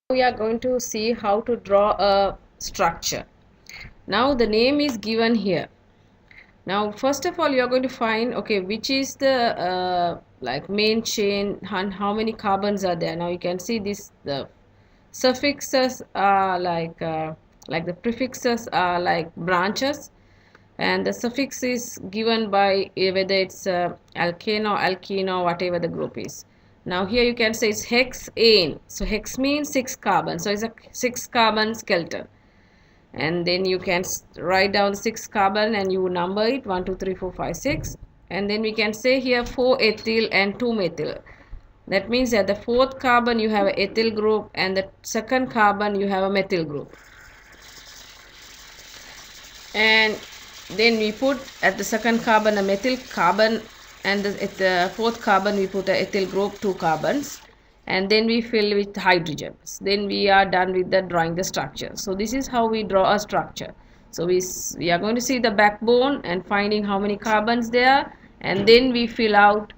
We are going to see how to draw a structure. Now the name is given here. Now first of all you are going to find, okay, which is the like main chain and how many carbons are there. Now you can see this, the suffixes are like the prefixes are like branches, and the suffix is given by whether it's alkane or alkene or whatever the group is. Now here you can say it's hexane. So hex means 6 carbon. So it's a 6 carbon skeleton. And then you can write down 6 carbon and you number it 1, 2, 3, 4, 5, 6. And then we can say here 4 ethyl and 2 methyl. That means that the 4th carbon you have an ethyl group and the 2nd carbon you have a methyl group. And then we put at the 2nd carbon a methyl carbon, and at the 4th carbon we put a ethyl group, 2 carbons, and then we fill with hydrogens. Then we are done with the drawing the structure. So this is how we draw a structure. So we are going to see the backbone and finding how many carbons there, and then we fill out,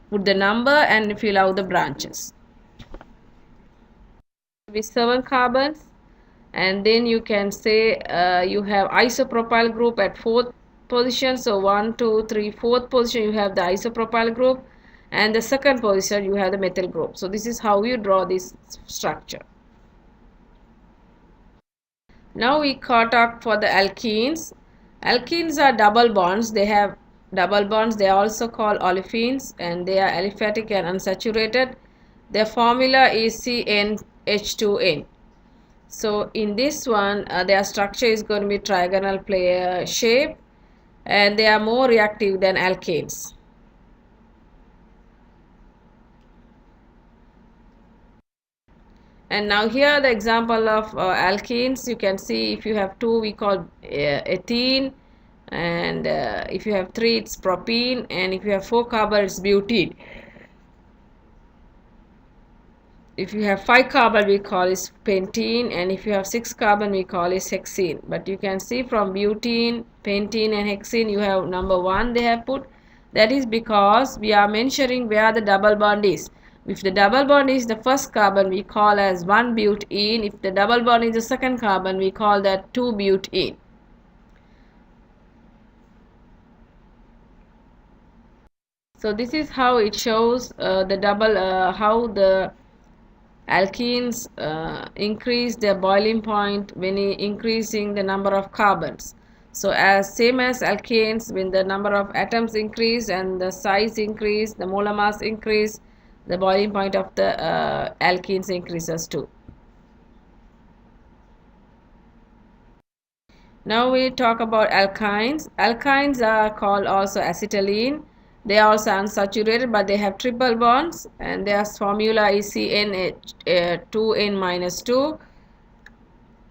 put the number and fill out the branches. With 7 carbons, and then you can say you have isopropyl group at 4th position. So 1, 2, 3, 4th position you have the isopropyl group, and the 2nd position you have the methyl group. So this is how you draw this structure. Now we talk for the alkenes. Alkenes are double bonds. They have double bonds. They are also called olefins, and they are aliphatic and unsaturated. Their formula is CnH2n. So in this one their structure is going to be trigonal player shape, and they are more reactive than alkanes. And now here the example of alkenes. You can see if you have 2 we call ethene, and if you have 3 it's propene, and if you have 4 carbon it's butene. If you have 5 carbon we call it pentene, and if you have 6 carbon we call it hexene. But you can see from butene, pentene and hexene you have number 1 they have put. That is because we are mentioning where the double bond is. If the double bond is the first carbon we call as 1 butene. If the double bond is the second carbon we call that 2 butene. So this is how it shows the double how the alkenes increase their boiling point when increasing the number of carbons. So as same as alkanes, when the number of atoms increase and the size increase, the molar mass increase, the boiling point of the alkenes increases too. Now we talk about alkynes. Alkynes are called also acetylene. They are also unsaturated, but they have triple bonds, and their formula is CN2n-2,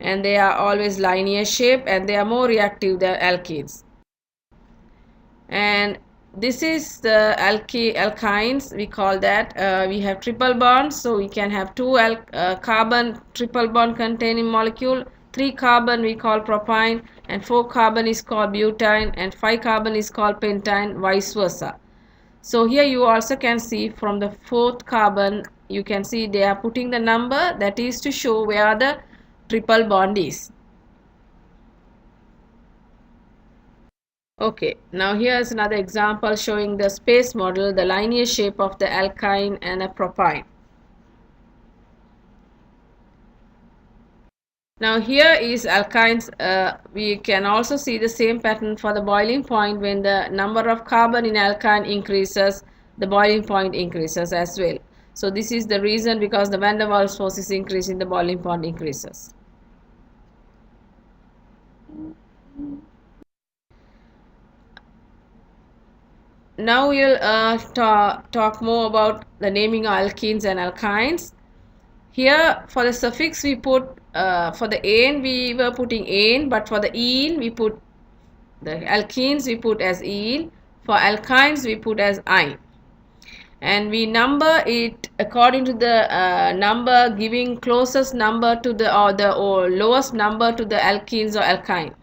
and they are always linear shape, and they are more reactive than alkenes. And this is the alkynes. We call that we have triple bonds, so we can have 2 carbon triple bond containing molecule. 3 carbon we call propyne, and 4 carbon is called butane, and 5 carbon is called pentane, vice versa. So here you also can see from the 4th carbon, you can see they are putting the number, that is to show where the triple bond is. Okay, now here is another example showing the space model, the linear shape of the alkyne and a propyne. Now here is alkynes. We can also see the same pattern for the boiling point. When the number of carbon in alkyne increases, the boiling point increases as well. So this is the reason, because the van der Waals force is increasing, the boiling point increases. Now we'll talk more about the naming of alkenes and alkynes. Here for the suffix we put, for the ane we were putting ane, but for the ene we put, the alkenes we put as ene, for alkynes we put as ine. And we number it according to the number giving closest number to the or lowest number to the alkenes or alkyne.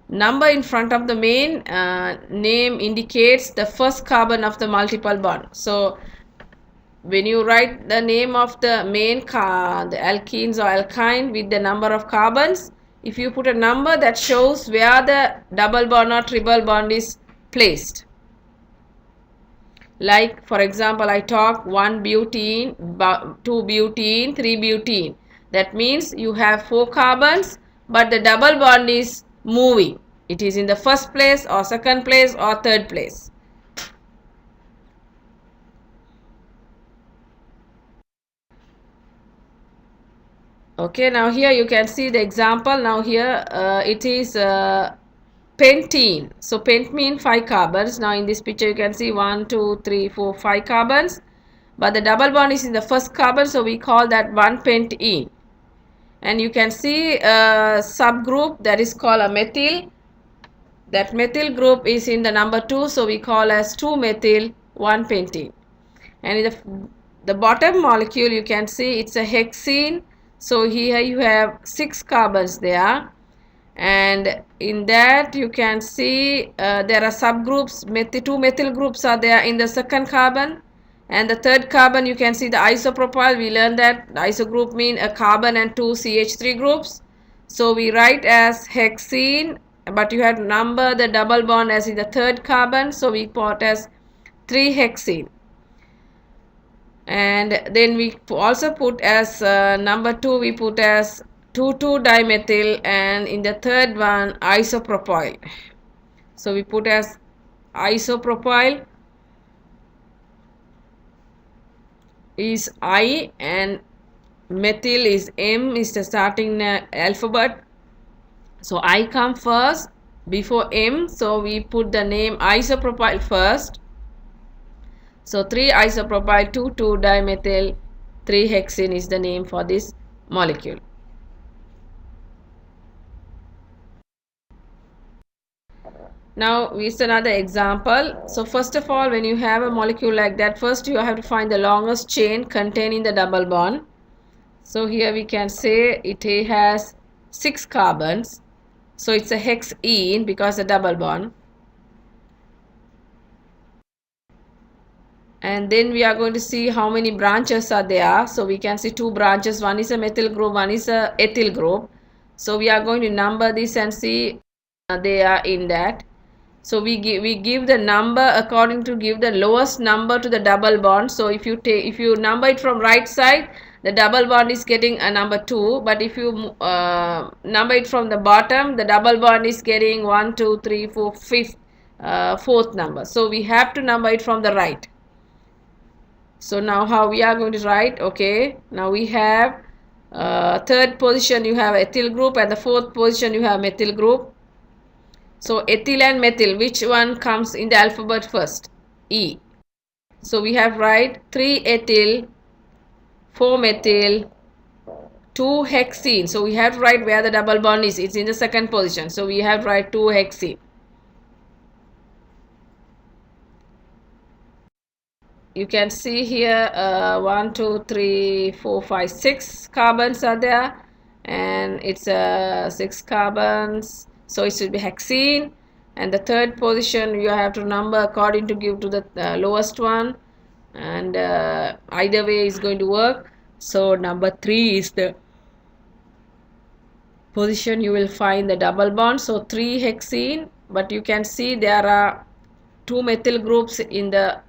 Number in front of the main name indicates the first carbon of the multiple bond. So when you write the name of the main the alkenes or alkyne with the number of carbons, if you put a number, that shows where the double bond or triple bond is placed. Like for example, I talk 1 butene, 2 butene, 3 butene. That means you have 4 carbons, but the double bond is moving. It is in the first place or second place or third place. Okay, now here you can see the example. Now here it is pentene. So pent means 5 carbons. Now in this picture you can see 1, 2, 3, 4, 5 carbons. But the double bond is in the first carbon, so we call that 1 pentene. And you can see a subgroup that is called a methyl. That methyl group is in the number 2, so we call as 2-methyl 1-pentene. And in the bottom molecule you can see it's a hexene. So here you have 6 carbons there, and in that you can see there are subgroups. 2 methyl groups are there in the second carbon, and the third carbon you can see the isopropyl. We learned that iso group mean a carbon and 2 CH3 groups. So we write as hexene, but you have to number the double bond as in the third carbon, so we put as 3-hexene. And then we also put as number 2, we put as 2,2-dimethyl, and in the third one isopropyl. So we put as isopropyl is I and methyl is M, is the starting alphabet. So I come first before M, so we put the name isopropyl first. So 3-isopropyl 2,2-dimethyl 3-hexene is the name for this molecule. Now it's another example. So first of all, when you have a molecule like that, first you have to find the longest chain containing the double bond. So here we can say it has 6 carbons. So it's a hexene because a double bond. And then we are going to see how many branches are there. So we can see 2 branches. One is a methyl group, one is a ethyl group. So we are going to number this and see they are in that. So we give the number according to give the lowest number to the double bond. So if you number it from right side, the double bond is getting a number 2. But if you number it from the bottom, the double bond is getting 1, 2, 3, 4, 5th, 4th number. So we have to number it from the right. So now how we are going to write? Okay, now we have third position you have ethyl group, and the fourth position you have methyl group. So ethyl and methyl, which one comes in the alphabet first? E. So we have write 3-ethyl, 4-methyl, 2-hexene. So we have to write where the double bond is. It's in the second position. So we have to write 2-hexene. You can see here 1, 2, 3, 4, 5, 6 carbons are there, and it's 6 carbons. So it should be hexene, and the third position you have to number according to give to the lowest one, and either way is going to work. So number 3 is the position you will find the double bond. So 3-hexene, but you can see there are 2 methyl groups in the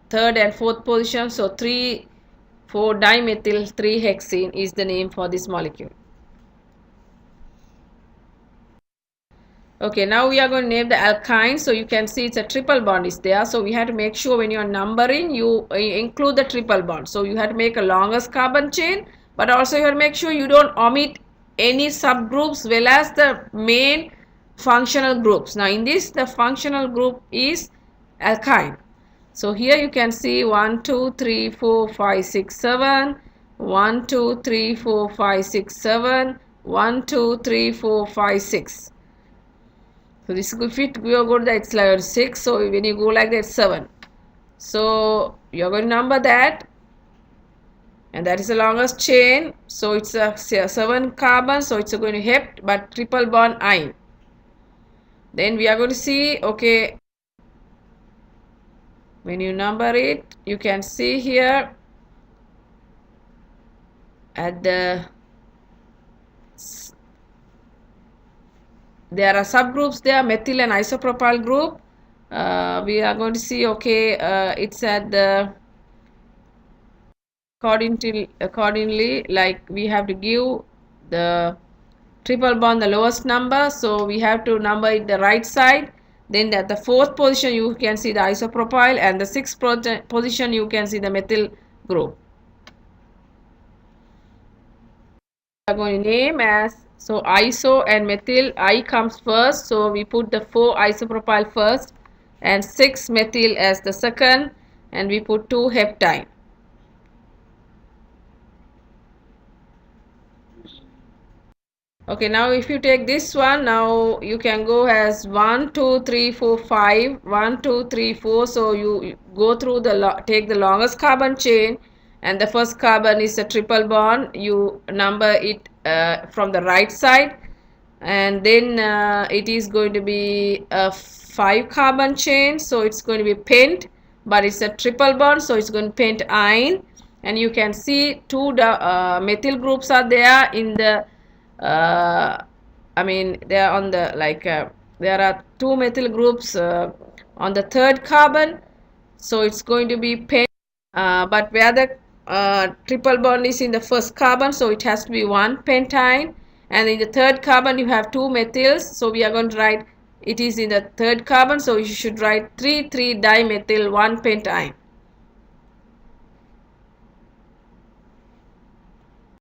third and fourth position. So 3,4-dimethyl 3-hexene is the name for this molecule. Okay, now we are going to name the alkyne. So you can see it's a triple bond is there. So we have to make sure when you are numbering, you include the triple bond. So you have to make a longest carbon chain, but also you have to make sure you don't omit any subgroups well as the main functional groups. Now in this, the functional group is alkyne. So here you can see 1, 2, 3, 4, 5, 6, 7, 1, 2, 3, 4, 5, 6, 7, 1, 2, 3, 4, 5, 6. So this if it we go to that, it's like 6. So when you go like that, 7. So you're going to number that, and that is the longest chain. So it's a 7 carbon. So it's going to hept, but triple bond ine. Then we are going to see, okay, When you number it, you can see here at there are subgroups there, methyl and isopropyl group. We are going to see, okay, it's at the accordingly, like we have to give the triple bond the lowest number, so we have to number it the right side. Then at the fourth position you can see the isopropyl, and the sixth position you can see the methyl group. We are going to name as, so iso and methyl, I comes first, so we put the 4 isopropyl first and 6 methyl as the second, and we put 2 heptine. Okay, now if you take this one, now you can go as 1 2 3 4 5, 1 2 3 4. So you go through the take the longest carbon chain, and the first carbon is a triple bond. You number it from the right side, and then it is going to be a 5 carbon chain, so it's going to be pent, but it's a triple bond, so it's going to pent ine. And you can see 2 methyl groups are there in the I mean, they are on the, like there are 2 methyl groups on the third carbon, so it's going to be pent, but where the triple bond is in the first carbon, so it has to be 1 pentyne, and in the third carbon you have 2 methyls, so we are going to write it is in the third carbon, so you should write 3 3 dimethyl 1 pentyne.